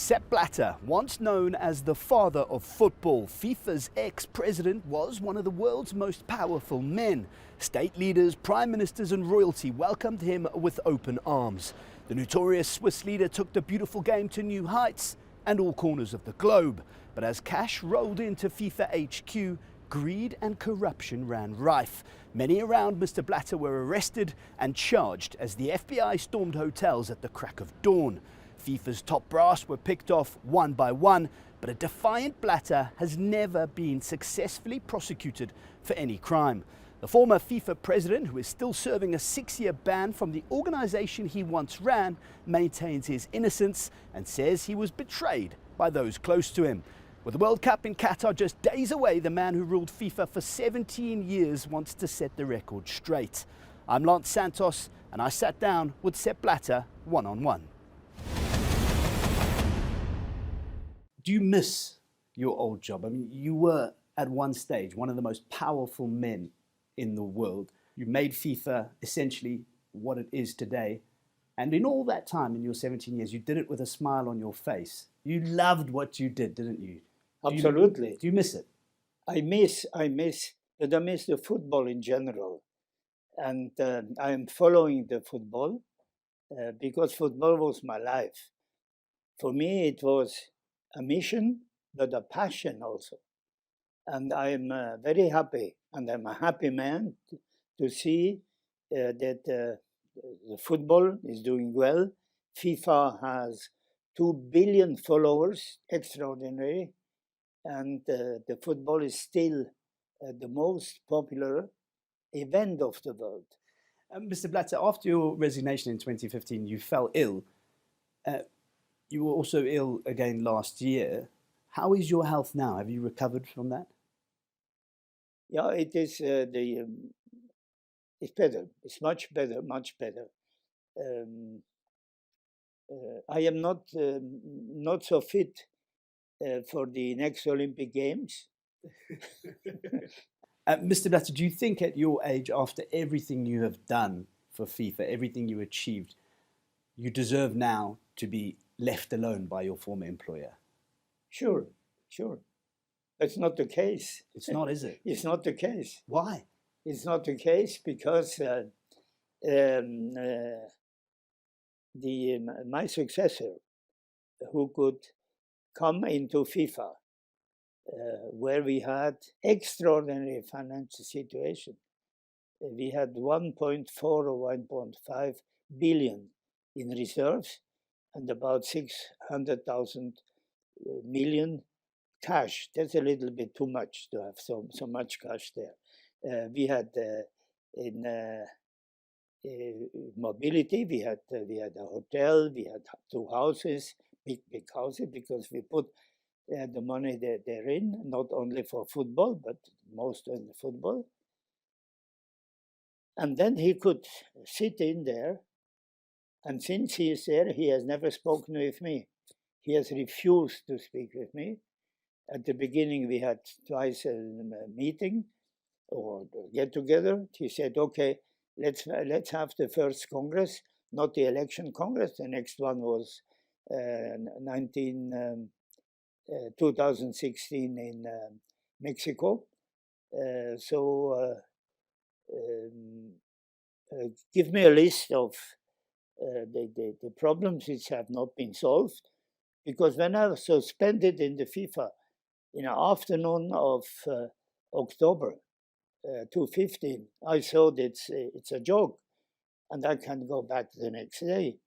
Sepp Blatter, once known as the father of football, FIFA's ex-president, was one of the world's most powerful men. State leaders, prime ministers and royalty welcomed him with open arms. The notorious Swiss leader took the beautiful game to new heights and all corners of the globe. But as cash rolled into FIFA HQ, greed and corruption ran rife. Many around Mr. Blatter were arrested and charged as the FBI stormed hotels at the crack of dawn. FIFA's top brass were picked off one by one, but a defiant Blatter has never been successfully prosecuted for any crime. The former FIFA president, who is still serving a 6-year ban from the organisation he once ran, maintains his innocence and says he was betrayed by those close to him. With the World Cup in Qatar just days away, the man who ruled FIFA for 17 years wants to set the record straight. I'm Lance Santos, and I sat down with Sepp Blatter one-on-one. Do you miss your old job? I mean, you were at one stage one of the most powerful men in the world. You made FIFA essentially what it is today. And in all that time, in your 17 years, you did it with a smile on your face. You loved what you did, didn't you? Absolutely. Do you miss it? I miss the football in general. And I am following the football because football was my life. For me, it was a mission, but a passion also. And I am very happy, and I'm a happy man to see that the football is doing well. FIFA has 2 billion followers, extraordinary, and the football is still the most popular event of the world. Mr. Blatter, after your resignation in 2015, you fell ill. You were also ill again last year. How is your health now? Have you recovered from that? Yeah, it is. It's better. It's much better. Much better. I am not so fit for the next Olympic Games. Mr. Blatter, do you think at your age, after everything you have done for FIFA, everything you achieved, you deserve now to be left alone by your former employer? Sure. It's not the case. It's not, is it? It's not the case. Why? It's not the case because my successor, who could come into FIFA, where we had extraordinary financial situation. We had 1.4 or 1.5 billion in reserves and about 600,000 million cash. That's a little bit too much to have so much cash there. We had in mobility. We had a hotel. We had 2 houses, big houses, because we put the money therein, not only for football, but most in the football. And then he could sit in there, and since he is there, he has never spoken with me. He has refused to speak with me. At the beginning, we had twice a meeting or get together. He said, "Okay, let's have the first Congress, not the election Congress. The next one was 2016 in Mexico. Give me a list of the problems which have not been solved." Because when I was suspended in the FIFA in the afternoon of October 2015, I thought it's a joke and I can go back the next day.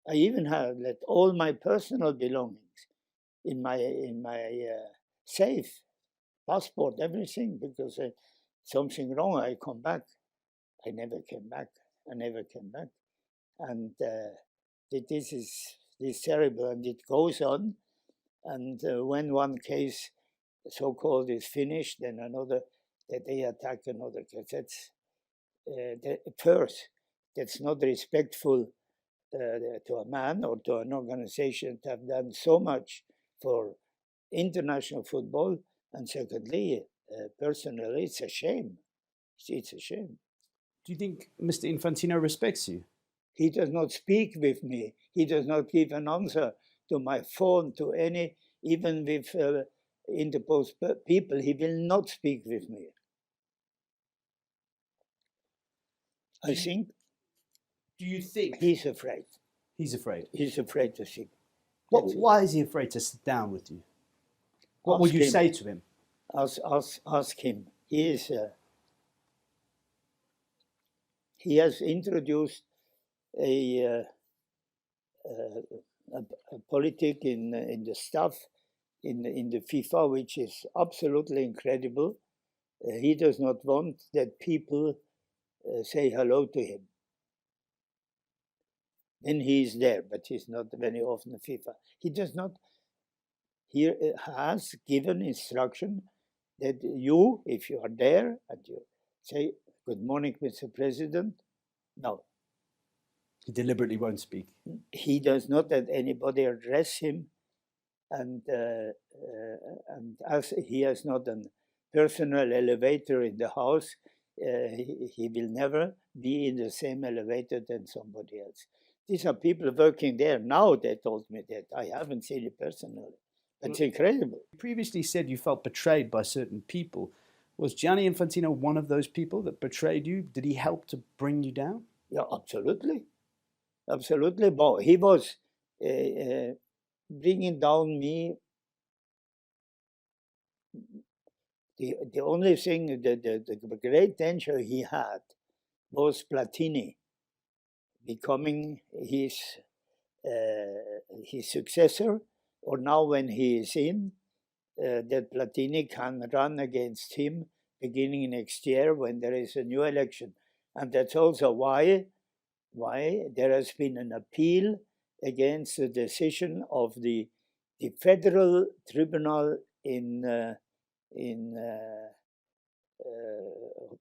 I even have let all my personal belongings in my safe, passport, everything, because something wrong, I come back. I never came back. And this is terrible, and it goes on. And when one case, so-called, is finished, then another, that they attack another case. That's first, that's not respectful to a man or to an organization that have done so much for international football. And secondly, personally, it's a shame. It's a shame. Do you think Mr. Infantino respects you? He does not speak with me. He does not give an answer to my phone, to any, even with interposed people. He will not speak with me. I think. Do you think he's afraid? he's afraid? He's afraid to speak. Why is he afraid to sit down with you? What will you say to him? Ask him. He has introduced a politic in the staff in the FIFA, which is absolutely incredible. He does not want that people say hello to him. Then he is there, but he's not very often in FIFA. He does not. He has given instruction that you, if you are there and you say, "Good morning, Mr. President," no. He deliberately won't speak. He does not let anybody address him, and as he has not a personal elevator in the house, he will never be in the same elevator than somebody else. These are people working there now. They told me that. I haven't seen it personally. It's incredible. You previously said you felt betrayed by certain people. Was Gianni Infantino one of those people that betrayed you? Did he help to bring you down? Yeah, absolutely. Absolutely. But he was bringing down me. The only thing, the great danger he had was Platini becoming his successor, or now when he is in, that Platini can run against him beginning next year when there is a new election. And that's also why there has been an appeal against the decision of the federal tribunal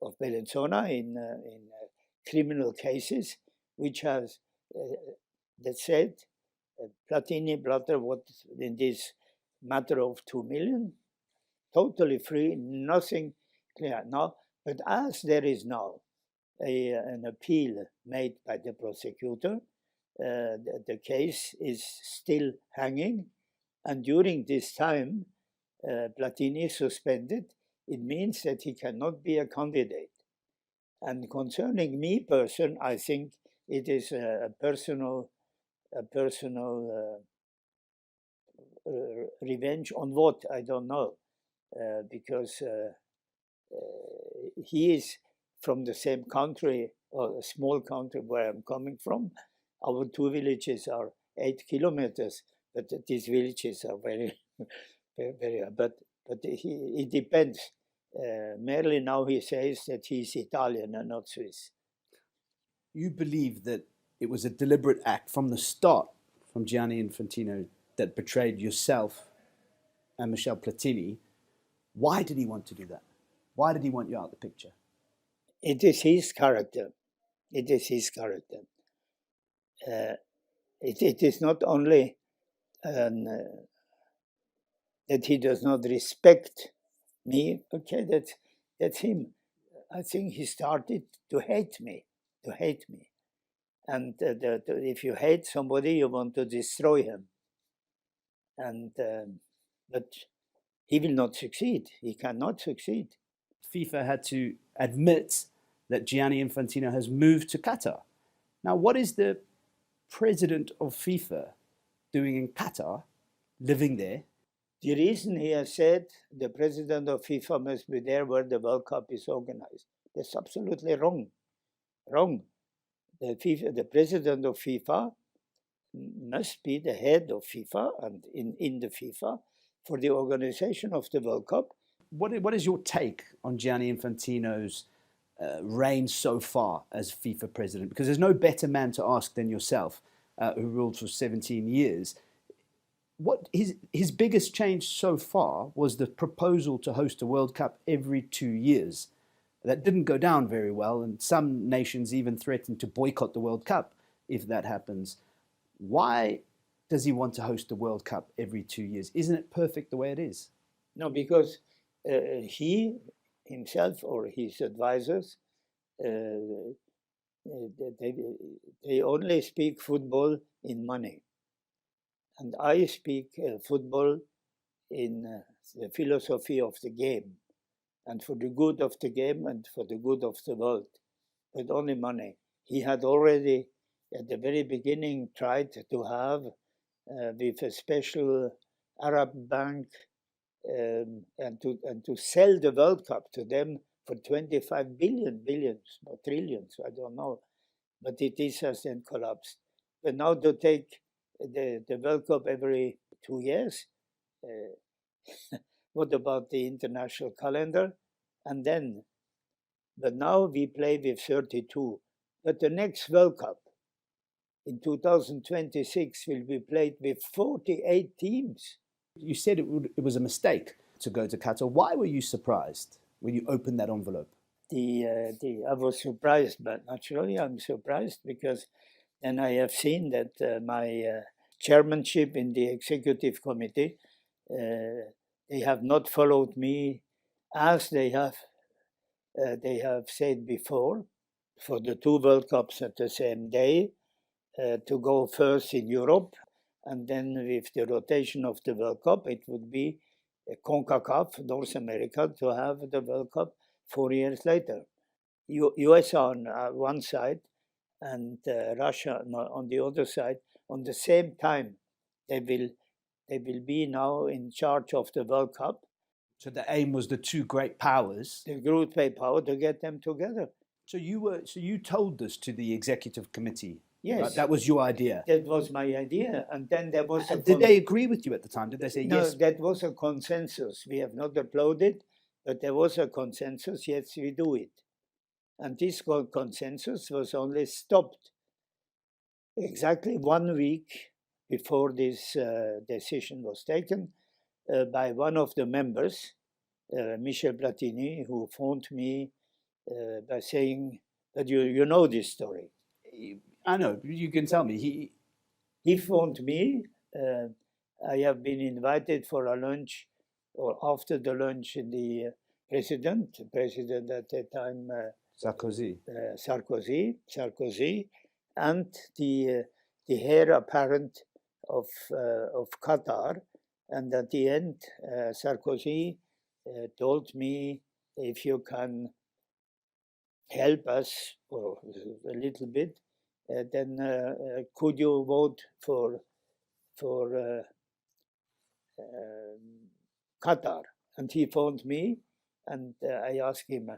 of Bellinzona in criminal cases, which has that said Platini, Blatter, what in this matter of 2 million, totally free, nothing clear now. But as there is now an appeal made by the prosecutor, the case is still hanging, and during this time, Platini is suspended. It means that he cannot be a candidate. And concerning me I think it is a personal revenge on what, I don't know, because he is from the same country, or a small country where I'm coming from. Our two villages are 8 kilometers, but these villages are very, very, but it depends. Merely now he says that he's Italian and not Swiss. You believe that it was a deliberate act from the start from Gianni Infantino that betrayed yourself and Michel Platini. Why did he want to do that? Why did he want you out of the picture? It is his character. It is his character. It is not only that he does not respect me. Okay, that's him. I think he started to hate me. And if you hate somebody, you want to destroy him. And but he will not succeed. He cannot succeed. FIFA had to admit that Gianni Infantino has moved to Qatar. Now, what is the president of FIFA doing in Qatar, living there? The reason he has said the president of FIFA must be there where the World Cup is organized, that's absolutely wrong. Wrong. The president of FIFA must be the head of FIFA and in the FIFA for the organization of the World Cup. What is your take on Gianni Infantino's reign so far as FIFA president? Because there's no better man to ask than yourself, who ruled for 17 years. What his biggest change so far was the proposal to host a World Cup every 2 years. That didn't go down very well, and some nations even threatened to boycott the World Cup if that happens. Why does he want to host the World Cup every 2 years? Isn't it perfect the way it is? No, because he himself or his advisors, they only speak football in money. And I speak football in the philosophy of the game, and for the good of the game and for the good of the world, with only money. He had already, at the very beginning, tried to have, with a special Arab bank, and to sell the World Cup to them for 25 billions or trillions, I don't know. But it is has then collapsed. But now to take the World Cup every 2 years, what about the international calendar? And then, but now we play with 32. But the next World Cup in 2026 will be played with 48 teams. You said it was a mistake to go to Qatar. Why were you surprised when you opened that envelope? I was surprised, but naturally I'm surprised because then I have seen that my chairmanship in the executive committee, they have not followed me as they have said before, for the two World Cups at the same day, to go first in Europe, and then with the rotation of the World Cup, it would be CONCACAF, North America, to have the World Cup 4 years later. US on one side and Russia on the other side. On the same time, they will be now in charge of the World Cup. So the aim was the two great powers. The great power to get them together. So you told this to the executive committee. Yes, right? That was your idea. That was my idea, and then there was. Did they agree with you at the time? Did they say yes? No, that was a consensus. We have not applauded, but there was a consensus. Yes, we do it, and this consensus was only stopped exactly 1 week before this decision was taken by one of the members, Michel Platini, who phoned me by saying that you know this story. I know. You can tell me. He phoned me. I have been invited for a lunch, or after the lunch, in the president at that time, Sarkozy, and the heir apparent of Qatar. And at the end, Sarkozy told me, if you can help us for a little bit, then could you vote for Qatar? And he phoned me, and I asked him,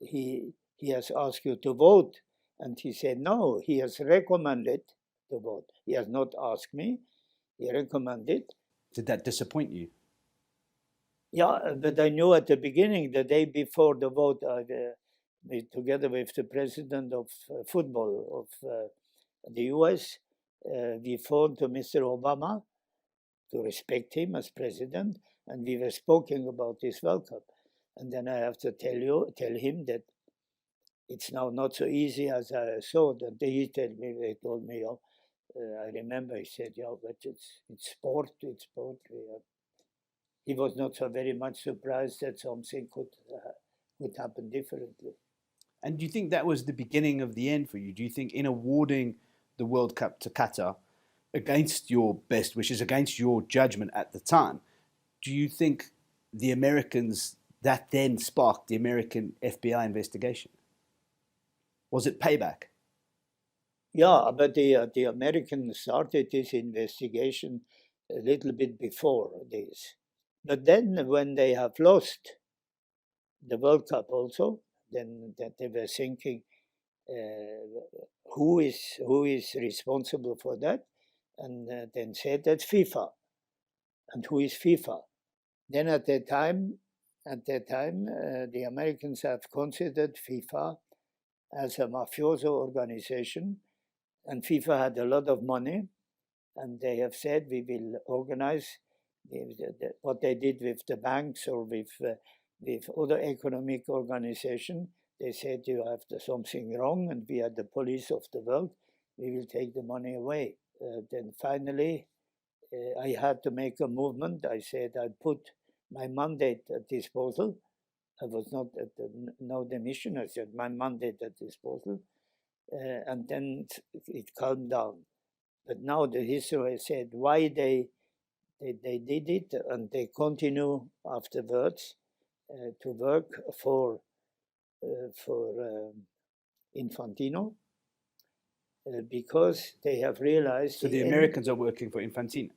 he has asked you to vote? And he said, no, he has recommended to vote. He has not asked me, he recommended. Did that disappoint you? Yeah, but I knew at the beginning, the day before the vote, together with the president of football of the US, we phoned to Mr. Obama to respect him as president, and we were speaking about this World Cup. And then I have to tell him that it's now not so easy as I thought. And they told me, oh, I remember he said, yeah, but it's sport. He was not so very much surprised that something could happen differently. And do you think that was the beginning of the end for you? Do you think in awarding the World Cup to Qatar, against your best wishes, against your judgment at the time, do you think the Americans, that then sparked the American FBI investigation? Was it payback? Yeah, but the Americans started this investigation a little bit before this. But then when they have lost the World Cup also, then that they were thinking, who is responsible for that? And then said that's FIFA. And who is FIFA? Then at that time, the Americans have considered FIFA as a mafioso organization, and FIFA had a lot of money, and they have said we will organize what they did with the banks or with other economic organizations. They said you have something wrong, and we are the police of the world. We will take the money away. Then finally, I had to make a movement. I said I put my mandate at disposal. I was not at no demission. I said my mandate at disposal, and then it calmed down. But now the history said why they did it, and they continue afterwards to work for Infantino because they have realized. So the Americans are working for Infantino?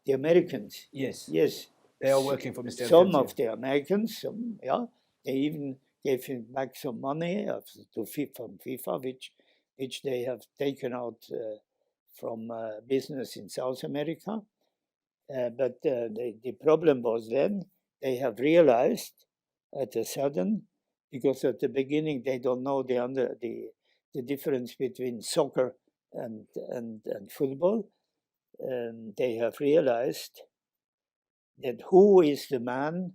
The Americans? Yes. Yes. They are working for Mr. Some Infantino. of the Americans, yeah. They even gave him back some money from FIFA, which they have taken out from business in South America. But the problem was then they have realized at a sudden, because at the beginning they don't know the difference between soccer and football. They have realized that who is the man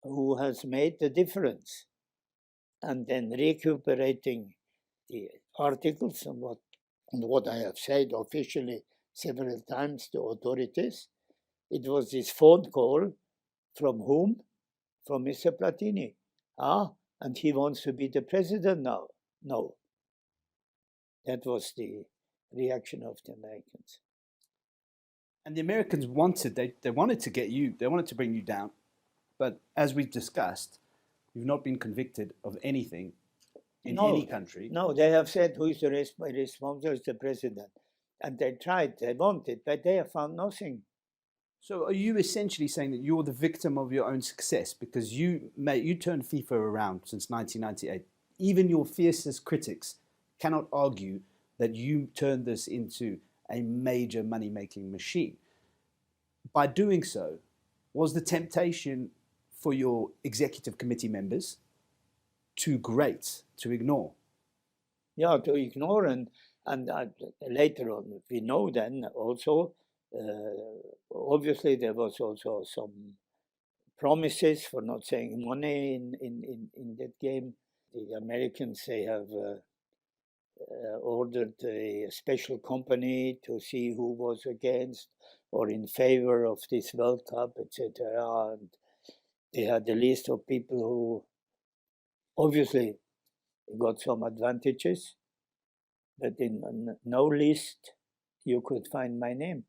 who has made the difference, and then recuperating the articles and what I have said officially several times to authorities. It was this phone call from whom? From Mr. Platini. And he wants to be the president now. No. That was the reaction of the Americans. And the Americans wanted, they wanted to get you, they wanted to bring you down. But as we've discussed, you've not been convicted of anything in any country. No, they have said who is the responsible is the president. And they tried, they wanted, but they have found nothing. So are you essentially saying that you're the victim of your own success because you turned FIFA around since 1998? Even your fiercest critics cannot argue that you turned this into a major money-making machine. By doing so, was the temptation for your executive committee members too great to ignore? Yeah, to ignore, and later on we know then also, obviously there was also some promises for not saying money in that game. The Americans, they have ordered a special company to see who was against or in favor of this World Cup, etc. And they had a list of people who obviously got some advantages, but in no list you could find my name.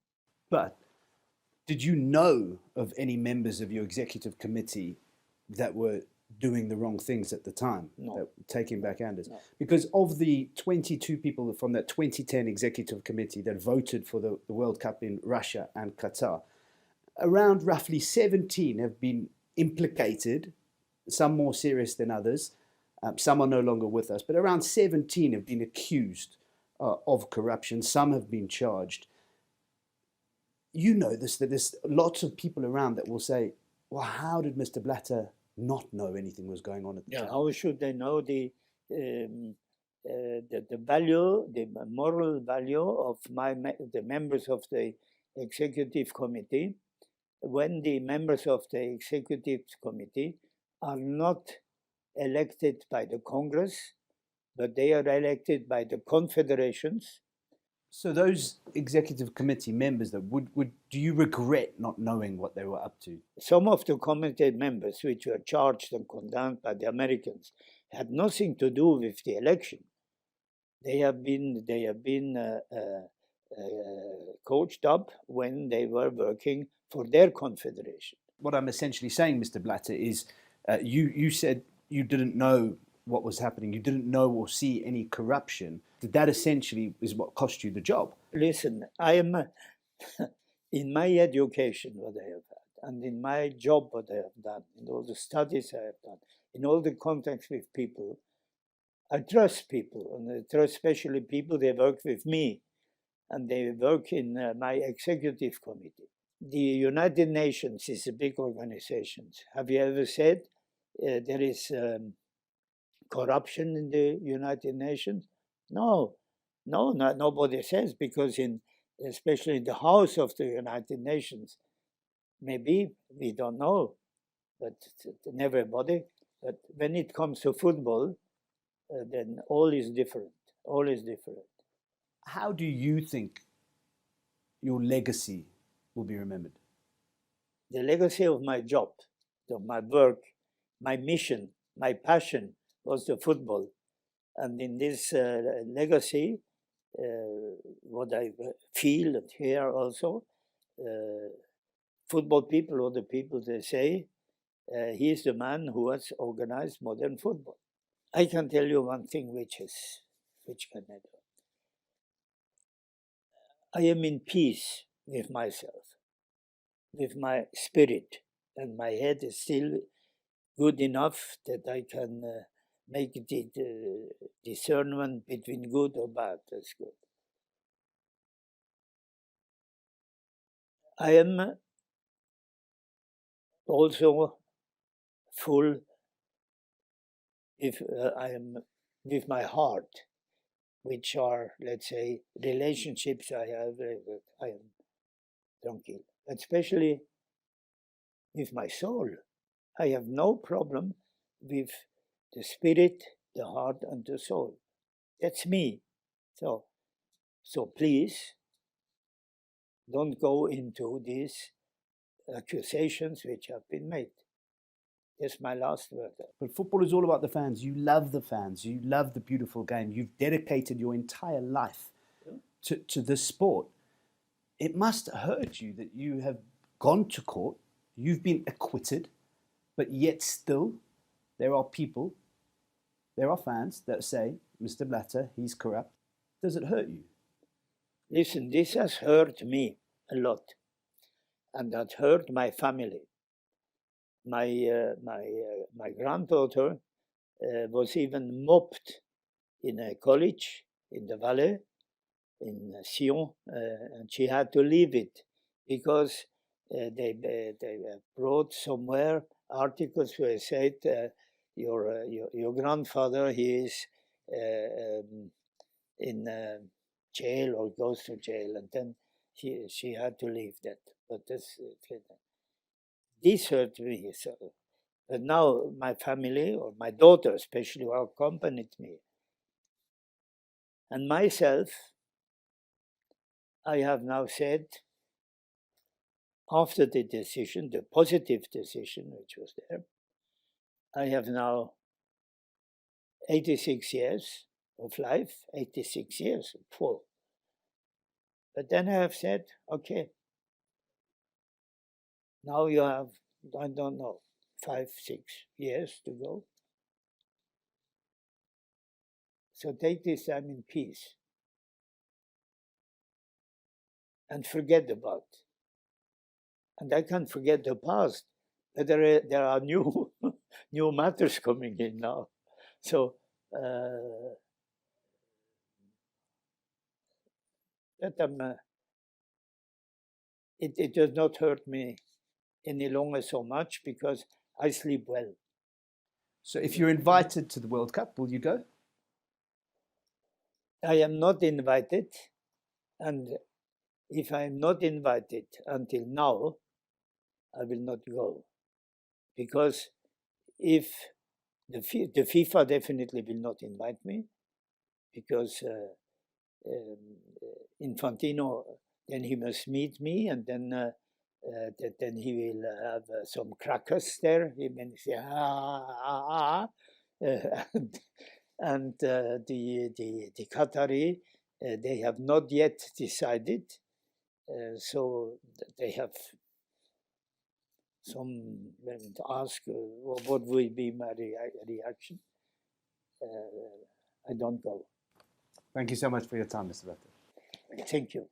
But did you know of any members of your executive committee that were doing the wrong things at the time? No. That were taking backhanders? No. Because of the 22 people from that 2010 executive committee that voted for the World Cup in Russia and Qatar, around roughly 17 have been implicated, some more serious than others. Some are no longer with us, but around 17 have been accused of corruption. Some have been charged. You know this, that there's lots of people around that will say, well, how did Mr. Blatter not know anything was going on at the time? How should they know the value, the moral value of the members of the executive committee, when the members of the executive committee are not elected by the Congress, but they are elected by the confederations? So those executive committee members, that do you regret not knowing what they were up to? Some of the committee members, which were charged and condemned by the Americans, had nothing to do with the election. They have been coached up when they were working for their confederation. What I'm essentially saying, Mr. Blatter, is you said you didn't know what was happening. You didn't know or see any corruption. That essentially is what cost you the job. Listen, I am in my education, what I have had, and in my job, what I have done, in all the studies I have done, in all the contacts with people, I trust people, and I trust especially people that work with me, and they work in my executive committee. The United Nations is a big organization. Have you ever said there is corruption in the United Nations? No, nobody says, because especially in the House of the United Nations, maybe we don't know, but everybody. But when it comes to football, then all is different. All is different. How do you think your legacy will be remembered? The legacy of my job, of my work, my mission, my passion was the football. And in this legacy, what I feel and hear also. Football people or the people, they say, he is the man who has organized modern football. I can tell you one thing which can I do. I am in peace with myself, with my spirit, and my head is still good enough that I can make the discernment between good or bad. That's good. I am also full, if I am with my heart, which are, let's say, relationships I have, I am tranquil, especially with my soul. I have no problem with the spirit, the heart, and the soul. That's me. So please don't go into these accusations which have been made. That's my last word. But football is all about the fans. You love the fans. You love the beautiful game. You've dedicated your entire life to this sport. It must hurt you that you have gone to court, you've been acquitted, but yet still there are people, there are fans that say, Mr. Blatter, he's corrupt. Does it hurt you? Listen, this has hurt me a lot, and that hurt my family. My granddaughter was even mobbed in a college in the Valais, in Sion, and she had to leave it because they brought somewhere articles where it said your grandfather, he is in jail or goes to jail, and then she had to leave that. But this hurt me. So, but now my family, or my daughter especially, who accompanied me, and myself, I have now said, after the decision, the positive decision which was there, I have now 86 years of life, 86 years, full. But then I have said, okay, now you have, I don't know, 5, 6 years to go. So take this time in peace and forget about it. And I can't forget the past, but there are new new matters coming in now. So that it does not hurt me any longer so much because I sleep well. So if you're invited to the World Cup, will you go? I am not invited, and if I am not invited until now, I will not go. Because if the FIFA definitely will not invite me, because Infantino, then he must meet me, and then then he will have some crackers there. He may say, and the Qatari, they have not yet decided, so they have some ask what will be my reaction. I don't go. Thank you so much for your time, Mr. Blatter. Thank you.